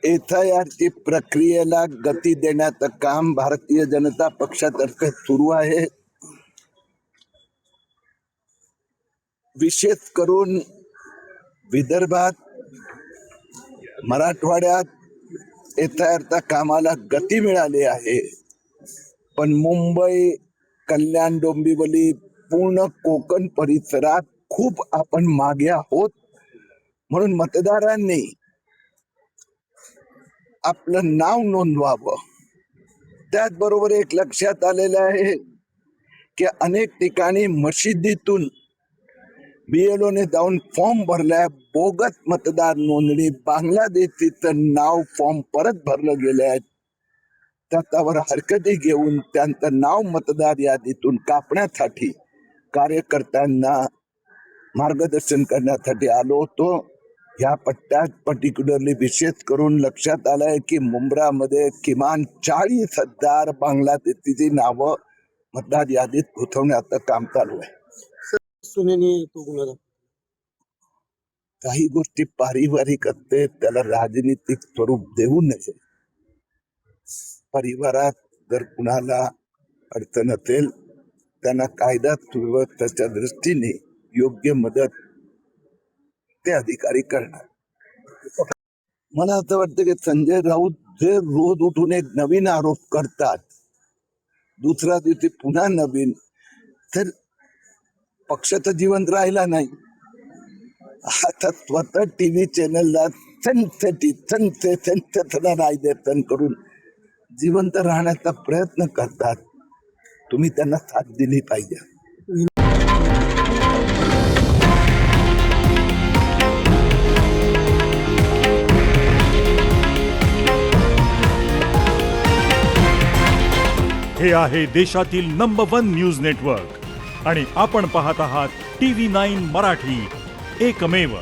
FIR ची प्रक्रियेला गती देण्याचं काम भारतीय जनता पक्षातर्फे सुरू आहे. विशेष करून विदर्भात, मराठवाड्यात FIRच्या कामाला गती मिळाली आहे. पण मुंबई, कल्याण, डोंबिवली, पूर्ण कोकण परिसरात खूप आपण मागे आहोत. म्हणून मतदारांनी आपलं नाव नोंदवावं. त्याचबरोबर एक लक्षात आलेलं आहे की अनेक ठिकाणी मशिदीतून BLO ने जाऊन फॉर्म भरलाय. बोगस मतदार नोंदणी, बांगलादेशीचं नाव फॉर्म परत भरलं गेले आहेत. त्याच्यावर हरकती घेऊन त्यांचं नाव मतदार यादीतून कापण्यासाठी कार्यकर्त्यांना मार्गदर्शन करण्यासाठी आलो होतो. या पट्ट्यात पर्टिक्युलरली विशेष करून लक्षात आलंय की मुंब्रामध्ये किमान 40,000 बांगलादेशीची नावं मतदार यादीत घुसवण्याचं काम चालू आहे. काही गोष्टी पारिवारिक असते, त्याला राजनीतिक स्वरूप देऊ नये. परिवारात जर कुणाला अडचण असेल त्यांना कायदा सुव्यवस्थेच्या दृष्टीने योग्य मदत ते अधिकारी करणार. मला असं वाटतं की संजय राऊत जे रोज उठून एक नवीन आरोप करतात, दुसऱ्या दिवशी पुन्हा नवीन, तर पक्ष तर जिवंत राहिला नाही. आता स्वतः TV चॅनलला राजदर्शन करून जिवंत राहण्याचा प्रयत्न करतात. तुम्ही त्यांना साथ दिली पाहिजे. हे आहे देशातील नंबर 1 न्यूज नेटवर्क आणि आपण पाहत आहात TV9 मराठी, एकमेव.